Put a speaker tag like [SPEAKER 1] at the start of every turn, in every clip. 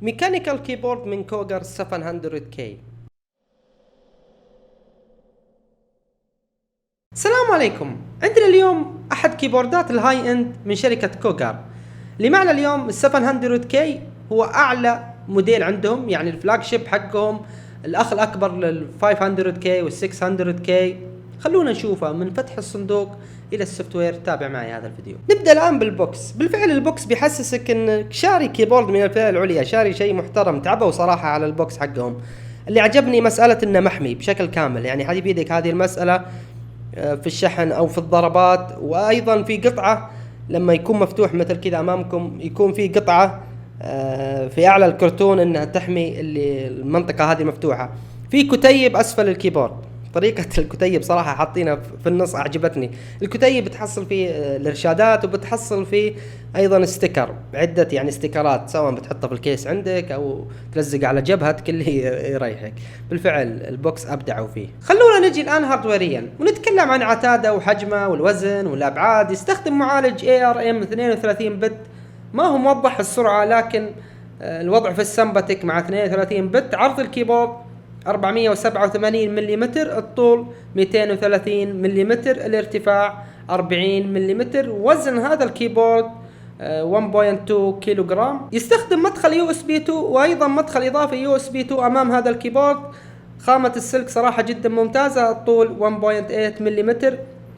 [SPEAKER 1] ميكانيكال كيبورد من كوجر 700K. السلام عليكم. عندنا اليوم احد كيبوردات الهاي اند من شركة كوجر. اللي معنا اليوم ال 700K هو اعلى موديل عندهم، يعني الفلاج شيب حقهم، الاخ الاكبر لل 500K وال 600K. خلونا نشوفه من فتح الصندوق الى السوفت وير. تابع معي هذا الفيديو. نبدا الان بالبوكس. بالفعل البوكس بيحسسك انك شاري كيبورد من الفئة العليا، شاري شيء محترم. تعبوا صراحة على البوكس حقهم. اللي عجبني مسألة انه محمي بشكل كامل، يعني هذه بيدك هذه المسألة في الشحن او في الضربات. وايضا في قطعة لما يكون مفتوح مثل كذا امامكم، يكون في قطعة في اعلى الكرتون انها تحمي اللي المنطقة هذه مفتوحة. في كتيب اسفل الكيبورد، طريقة الكتيب صراحة حاطينها في النص أعجبتني. الكتيب بتحصل فيه الإرشادات، وبتحصل فيه أيضا ستيكر، عدة يعني ستيكرات، سواء بتحطها في الكيس عندك أو تلزق على جبهتك اللي يريحك. بالفعل البوكس أبدعوا فيه. خلونا نجي الآن هاردويريا ونتكلم عن عتاده وحجمه والوزن والأبعاد. يستخدم معالج ARM 32 بت، ما هو موضح السرعة، لكن الوضع في السمباتيك مع 32 بت. عرض الكيبورد 487 ملم، الطول 230 ملم، الارتفاع 40 ملم. وزن هذا الكيبورد 1.2 كيلوغرام. يستخدم مدخل USB 2 وايضا مدخل اضافي USB 2 امام هذا الكيبورد. خامة السلك صراحة جدا ممتازة. الطول 1.8 ملم.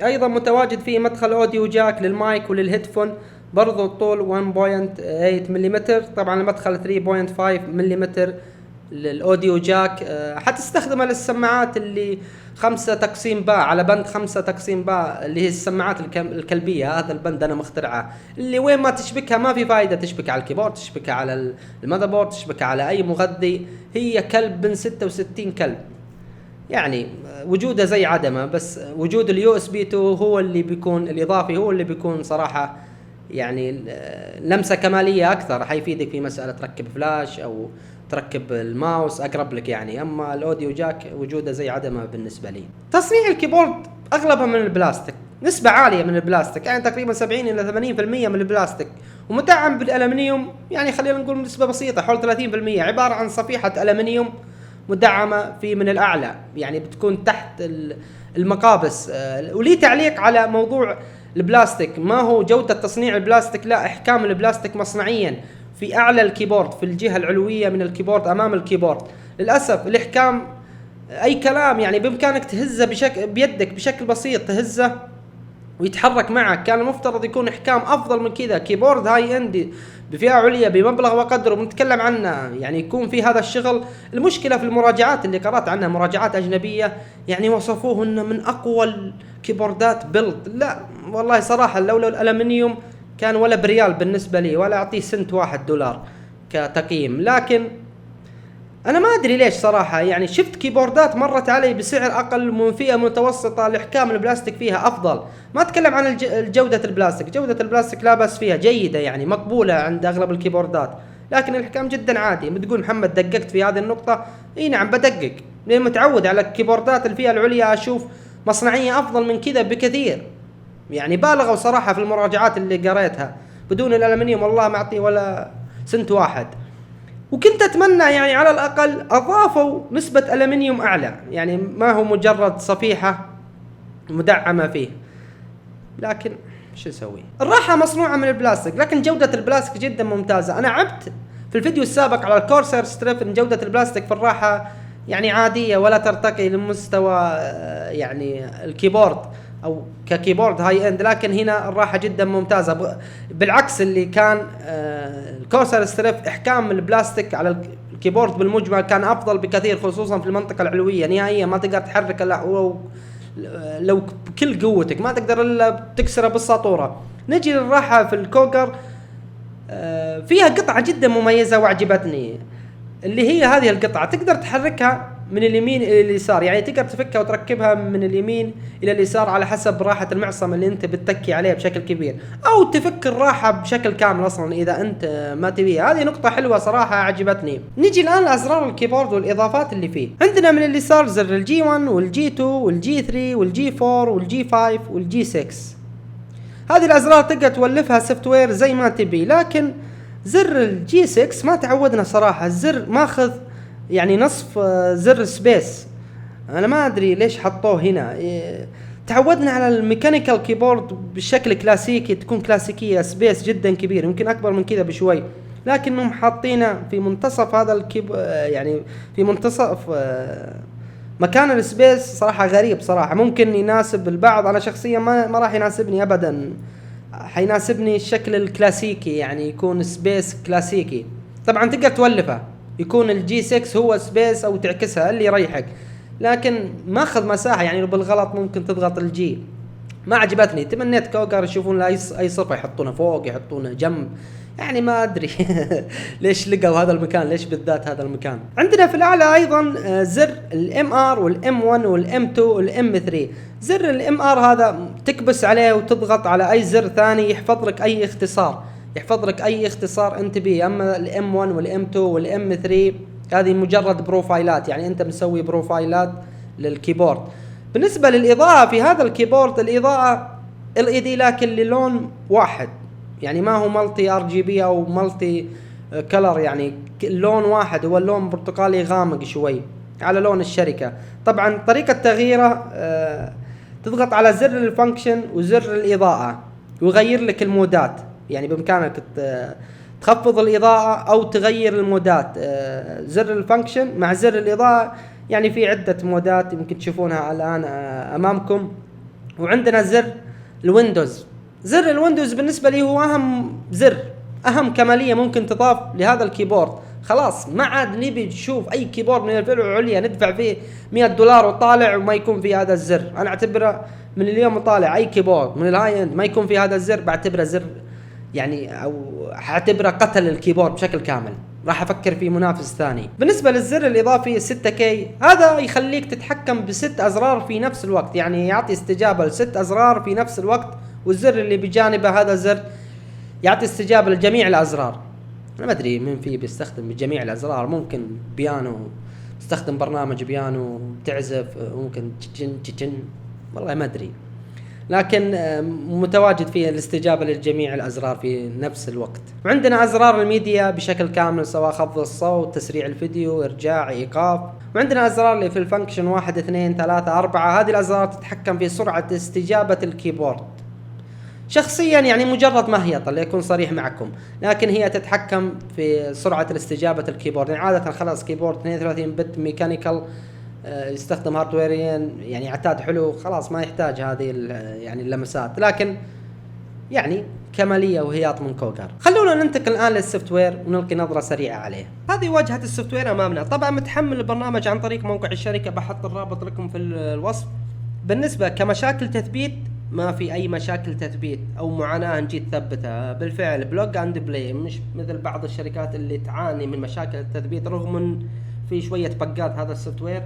[SPEAKER 1] ايضا متواجد فيه مدخل اوديو جاك للمايك وللهيدفون، برضو الطول 1.8 ملم. طبعا المدخل 3.5 ملم للاوديو جاك. حتستخدمها للسماعات اللي 5 تقسيم باء على بند 5 تقسيم باء، اللي هي السماعات الكلبية. هذا البند انا مخترعه، اللي وين ما تشبكها ما في فايدة. تشبكها على الكيبورد، تشبكها على المذر بورد، تشبكها على اي مغذي. هي كلب من 66 كلب، يعني وجوده زي عدمه. بس وجود اليو اس بي 2 هو اللي بيكون الاضافي، هو اللي بيكون صراحة يعني لمسة كمالية اكثر. حيفيدك في مسألة تركب فلاش او تركب الماوس اقرب لك يعني. اما الاوديو جاك وجوده زي عدمه بالنسبة لي. تصنيع الكيبورد اغلبها من البلاستيك، نسبة عالية من البلاستيك، يعني تقريبا 70 الى 80% من البلاستيك، ومدعم بالالمنيوم. يعني خلينا نقول نسبة بسيطة حول 30%، عبارة عن صفيحة الومنيوم مدعمة في من الاعلى، يعني بتكون تحت المقابس. ولي تعليق على موضوع البلاستيك، ما هو جودة تصنيع البلاستيك، لا، احكام البلاستيك مصنعيا في اعلى الكيبورد، في الجهة العلوية من الكيبورد امام الكيبورد. للاسف الاحكام اي كلام، يعني بامكانك تهزه بيدك بشكل بسيط، تهزه ويتحرك معك. كان المفترض يكون احكام افضل من كذا. كيبورد هاي اند بفئة عليا بمبلغ وقدره بنتكلم عنه، يعني يكون في هذا الشغل. المشكلة في المراجعات اللي قرأت عنها، مراجعات أجنبية، يعني وصفوه انه من اقوى الكيبوردات بيلد. لا والله صراحة لولا الالمنيوم كان ولا بريال بالنسبة لي، ولا اعطيه سنت واحد دولار كتقييم. لكن انا ما ادري ليش صراحة، يعني شفت كيبوردات مرت علي بسعر اقل من فئة متوسطة، الاحكام البلاستيك فيها افضل. ما اتكلم عن الجودة البلاستيك، جودة البلاستيك لا بأس فيها، جيدة يعني مقبولة عند اغلب الكيبوردات، لكن الاحكام جدا عادي. بتقول محمد دققت في هذه النقطة؟ اي نعم بدقق، لان متعود على الكيبوردات الفئة العليا اشوف مصنعية افضل من كذا بكثير. يعني بالغوا صراحة في المراجعات اللي قريتها. بدون الالمنيوم والله ما اعطيه ولا سنت واحد. وكنت اتمنى يعني على الاقل اضافوا نسبة الومنيوم اعلى، يعني ما هو مجرد صفيحة مدعمة فيه. لكن شو نسوي؟ الراحة مصنوعة من البلاستيك، لكن جودة البلاستيك جدا ممتازة. انا عبت في الفيديو السابق على الكورسير ستريب ان جودة البلاستيك في الراحة يعني عادية، ولا ترتقي لمستوى يعني الكيبورد او ككيبورد هاي اند. لكن هنا الراحة جدا ممتازة، بالعكس اللي كان الكورسر ستريب احكام البلاستيك على الكيبورد بالمجمل كان افضل بكثير، خصوصا في المنطقة العلوية نهائيا ما تقدر تحرك لو بكل قوتك، ما تقدر الا تكسره بالساطورة. نجي للراحة في الكوجر، فيها قطعة جدا مميزة واعجبتني، اللي هي هذه القطعة تقدر تحركها من اليمين الى اليسار، يعني تقدر تفكها وتركبها من اليمين الى اليسار على حسب راحة المعصم اللي انت بتتكي عليه بشكل كبير، او تفك الراحة بشكل كامل اصلا اذا انت ما تبيها. هذه نقطة حلوة صراحة عجبتني. نيجي الان لازرار الكيبورد والاضافات اللي فيه. عندنا من اليسار زر الجي 1 والجي 2 والجي 3 والجي 4 والجي 5 والجي 6. هذه الازرار تقدر تولفها سوفت وير زي ما تبي، لكن زر الجي 6 ما تعودنا صراحة، الزر ماخذ يعني نصف زر سبيس. انا ما ادري ليش حطوه هنا. تعودنا على الميكانيكال كيبورد بالشكل كلاسيكي، تكون كلاسيكية سبيس جدا كبير، يمكن اكبر من كذا بشوي، لكنهم حاطينه في منتصف هذا يعني في منتصف مكان السبيس. صراحة غريب صراحة، ممكن يناسب البعض، انا شخصيا ما راح يناسبني ابدا، حيناسبني الشكل الكلاسيكي، يعني يكون سبيس كلاسيكي. طبعا تقدر تولفه يكون الجي 6 هو سبيس او تعكسها اللي يريحك، لكن ماخذ مساحة، يعني بالغلط ممكن تضغط الجي. ما عجبتني، تمنيت كوغر يشوفون له اي صفة يحطونه فوق، يحطونه جنب، يعني ما ادري ليش لقوا هذا المكان، ليش بالذات هذا المكان. عندنا في الاعلى ايضا زر الام ار والام 1 والام 2 والام 3. زر الام ار هذا تكبس عليه وتضغط على اي زر ثاني يحفظ لك اي اختصار، انت بيه. اما الام 1 والام 2 والام 3 هذه مجرد بروفايلات، يعني انت مسوي بروفايلات للكيبورد. بالنسبة للاضاءة في هذا الكيبورد، الاضاءة LED لكن للون واحد، يعني ما هو مالتي RGB او مالتي كلر، يعني لون واحد، هو اللون برتقالي غامق شوي على لون الشركة. طبعا طريقة تغييره تضغط على زر الفانكشن وزر الإضاءة ويغير لك المودات، يعني بإمكانك تخفض الإضاءة أو تغير المودات. زر الفانكشن مع زر الإضاءة يعني في عدة مودات يمكن تشوفونها الآن أمامكم. وعندنا زر الويندوز. زر الويندوز بالنسبة لي هو أهم كمالية ممكن تضاف لهذا الكيبورد. خلاص ما عاد نبي نشوف أي كيبورد من الفئة العليا ندفع فيه $100 وطالع وما يكون فيه هذا الزر. أنا أعتبره من اليوم وطالع أي كيبورد من الهاي اند ما يكون فيه هذا الزر، بعتبره زر يعني، أو حاعتبره قتل الكيبورد بشكل كامل، راح أفكر في منافس ثاني. بالنسبة للزر الإضافي 6K، هذا يخليك تتحكم ب6 أزرار في نفس الوقت، يعني يعطي استجابة ل6 أزرار في نفس الوقت. والزر اللي بجانبه هذا الزر يعطي استجابة لجميع الأزرار. أنا ما أدري من فيه بيستخدم جميع الأزرار، ممكن بيانو تستخدم برنامج بيانو تعزف، ممكن تشن والله ما أدري، لكن متواجد فيه الاستجابة لجميع الأزرار في نفس الوقت. وعندنا أزرار الميديا بشكل كامل، سواء خفض الصوت، تسريع الفيديو، إرجاع، إيقاف. وعندنا أزرار اللي في الفانكشن 1 2 3 4. هذه الأزرار تتحكم في سرعة استجابة الكيبورد. شخصيا يعني مجرد مهيطة ليكون صريح معكم، لكن هي تتحكم في سرعة الاستجابة الكيبورد. يعني عادة خلاص كيبورد 32 بت ميكانيكال يستخدم هاردويريا، يعني عتاد حلو، خلاص ما يحتاج هذه يعني اللمسات، لكن يعني كمالية وهياط من كوغر. خلونا ننتقل الآن للسوفت وير ونلقي نظرة سريعة عليه. هذه واجهة السوفت وير أمامنا. طبعا متحمل البرنامج عن طريق موقع الشركة، بحط الرابط لكم في الوصف. بالنسبة كمشاكل تثبيت، ما في أي مشاكل تثبيت أو معاناة نجي تثبتها. بالفعل بلوج أند بلاي، مش مثل بعض الشركات اللي تعاني من مشاكل التثبيت، رغم أن في شوية بقات هذا السوفت وير.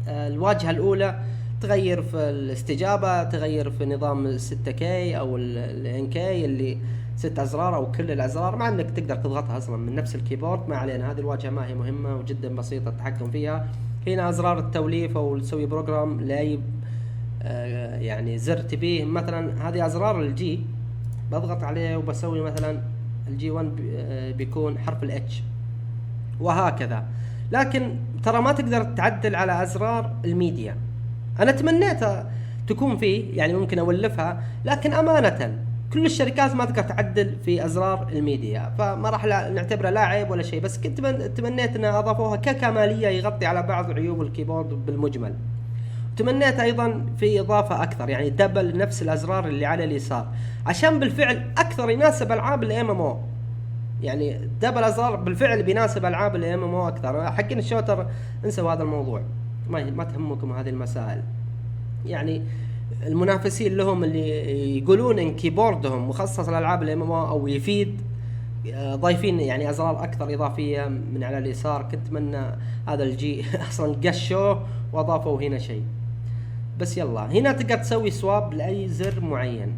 [SPEAKER 1] الواجهة الأولى تغير في الاستجابة، تغير في نظام 6K أو ال NK اللي 6 أزرار أو كل الأزرار، مع أنك تقدر تضغطها أصلا من نفس الكيبورد. ما علينا، هذه الواجهة ما هي مهمة وجدا بسيطة التحكم فيها. هنا أزرار التوليف أو تسوي بروجرام لأي يعني زر تبيه. مثلا هذه أزرار الجي، بضغط عليه وبسوي مثلا الجي 1 بيكون حرف الاتش وهكذا. لكن ترى ما تقدر تعدل على أزرار الميديا. أنا تمنيتها تكون فيه، يعني ممكن أولفها، لكن أمانة كل الشركات ما تقدر تعدل في أزرار الميديا، فما راح نعتبره لا عيب ولا شيء، بس كنت تمنيت أن أضافوها ككمالية يغطي على بعض عيوب الكيبورد بالمجمل. تمنيت أيضا في إضافة أكثر، يعني دبل نفس الأزرار اللي على اليسار، عشان بالفعل أكثر يناسب ألعاب الMMO. يعني دبل أزرار بالفعل بيناسب ألعاب الMMO أكثر. حقين الشوتر انسوا هذا الموضوع، ما تهمكم هذه المسائل. يعني المنافسين لهم اللي يقولون إن كيبوردهم مخصص لألعاب الMMO أو يفيد، ضايفين يعني أزرار أكثر إضافية من على اليسار. كنت أتمنى هذا الجي أصلا قشوه وأضافوا هنا شيء. بس يلا، هنا تقدر تسوي سواب لأي زر معين،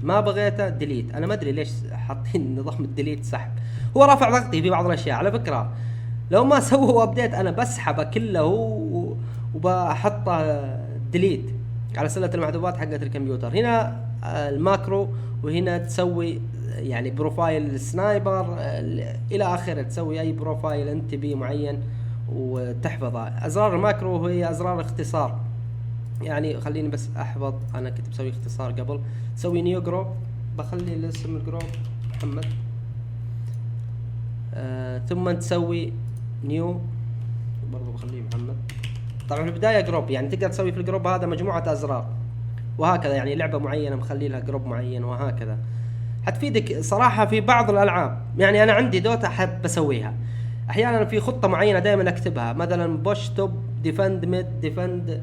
[SPEAKER 1] ما بغيته ديليت. أنا ما أدري ليش حاطين نظام الديليت سحب، هو رافع ضغطي في بعض الأشياء على فكرة. لو ما سووا أبديت أنا بسحبه كله وبحطه ديليت على سلة المحذوفات حقت الكمبيوتر. هنا الماكرو، وهنا تسوي يعني بروفايل سنايبر الى اخره، تسوي اي بروفايل انت بيه معين وتحفظه. ازرار الماكرو هي ازرار اختصار، يعني خليني بس احفظ، انا كنت بسوي اختصار قبل. تسوي نيو جروب، بخلي الاسم الجروب محمد، ثم تسوي نيو، برضو بخليه محمد. طبعا في البداية جروب، يعني تقدر تسوي في الجروب هذا مجموعة ازرار وهكذا، يعني لعبة معينة مخلي لها جروب معين وهكذا. حتفيدك صراحة في بعض الالعاب، يعني انا عندي دوتا احب اسويها احيانا في خطة معينة دائما اكتبها، مثلا بوش توب، ديفند ميد، ديفند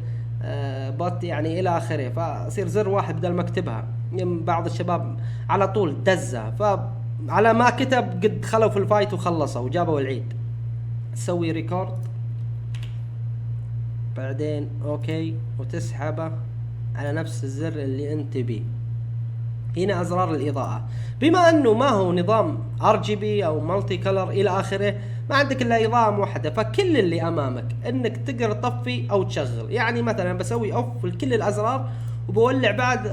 [SPEAKER 1] بوت، يعني الى اخره، فاصير زر واحد بدل ما اكتبها. بعض الشباب على طول دزة، فعلى ما كتب قد خلوا في الفايت وخلصوا وجابوا العيد. تسوي ريكورد، بعدين اوكي، وتسحبه على نفس الزر اللي انت بيه. هنا ازرار الاضاءة، بما انه ما هو نظام RGB او مالتي كلر الى اخره، ما عندك الا اضاءة موحدة، فكل اللي امامك انك تقدر تطفي او تشغل. يعني مثلا بسوي اوف لكل الازرار وبولع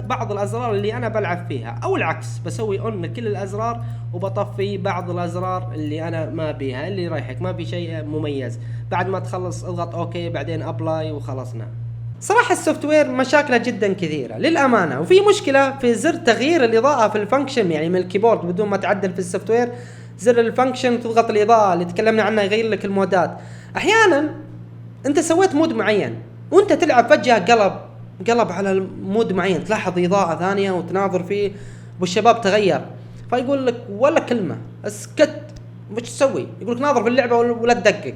[SPEAKER 1] بعض الازرار اللي انا بلعب فيها، او العكس بسوي اون لكل الازرار وبطفي بعض الازرار اللي انا ما بيها، اللي رايحك ما في شيء مميز. بعد ما تخلص اضغط اوكي، بعدين ابلاي وخلصنا. صراحة السوفت وير مشاكله جدا كثيرة للأمانة، وفي مشكلة في زر تغيير الإضاءة في الفانكشن، يعني من الكيبورد بدون ما تعدل في السوفت وير. زر الفانكشن تضغط الإضاءة اللي تكلمنا عنها يغير لك المودات. أحيانا أنت سويت مود معين وأنت تلعب فجأة قلب على المود معين، تلاحظ إضاءة ثانية وتناظر فيه والشباب تغير، فيقول لك ولا كلمة اسكت، وش تسوي؟ يقول لك ناظر في اللعبة ولا تدقق.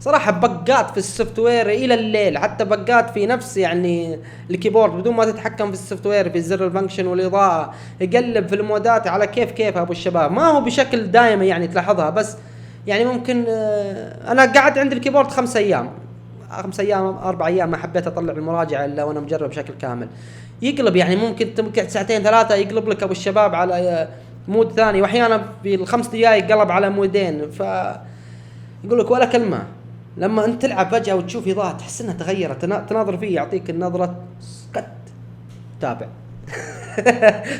[SPEAKER 1] صراحة بقات في السوفت وير الى الليل، حتى بقات في نفس يعني الكيبورد بدون ما تتحكم في السوفت وير في زر الفانكشن والاضاءة، يقلب في المودات على كيف ابو الشباب، ما هو بشكل دائما يعني تلاحظها، بس يعني ممكن انا قاعد عند الكيبورد 5 ايام 4 ايام ما حبيت اطلع المراجعة الا وانا مجرب بشكل كامل. يقلب يعني ممكن تقعد 2 3 يقلب لك ابو الشباب على مود ثاني، واحيانا في ال5 دقائق قلب على مودين، ف يقول لك ولا كلمة. لما انت تلعب فجأة وتشوف إضاءة تحس انها تغيرت، تناظر فيه يعطيك النظرة سكت تابع.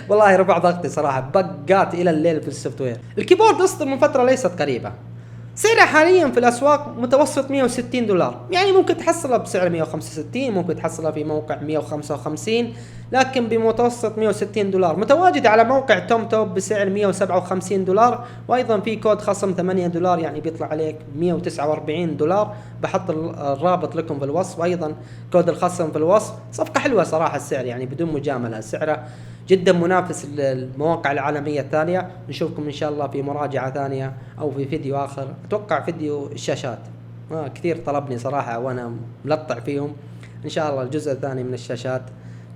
[SPEAKER 1] والله رفع ضغطي صراحة، بقات الى الليل في السوفت وير. الكيبورد اصدر من فترة ليست قريبة، سعره حاليا في الاسواق متوسط $160، يعني ممكن تحصلها بسعر 165، ممكن تحصلها في موقع 155، لكن بمتوسط $160. متواجد على موقع توم توب بسعر $157، وايضا في كود خصم $8، يعني بيطلع عليك $149. بحط الرابط لكم في الوصف، وايضا كود الخصم في الوصف. صفقة حلوة صراحة، السعر يعني بدون مجاملة سعره جدا منافس للمواقع العالمية الثانية. نشوفكم ان شاء الله في مراجعة ثانية او في فيديو اخر، اتوقع فيديو الشاشات، كثير طلبني صراحة وانا ملطع فيهم. ان شاء الله الجزء الثاني من الشاشات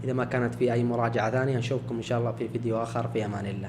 [SPEAKER 1] اذا ما كانت في اي مراجعة ثانية. نشوفكم ان شاء الله في فيديو اخر، في امان الله.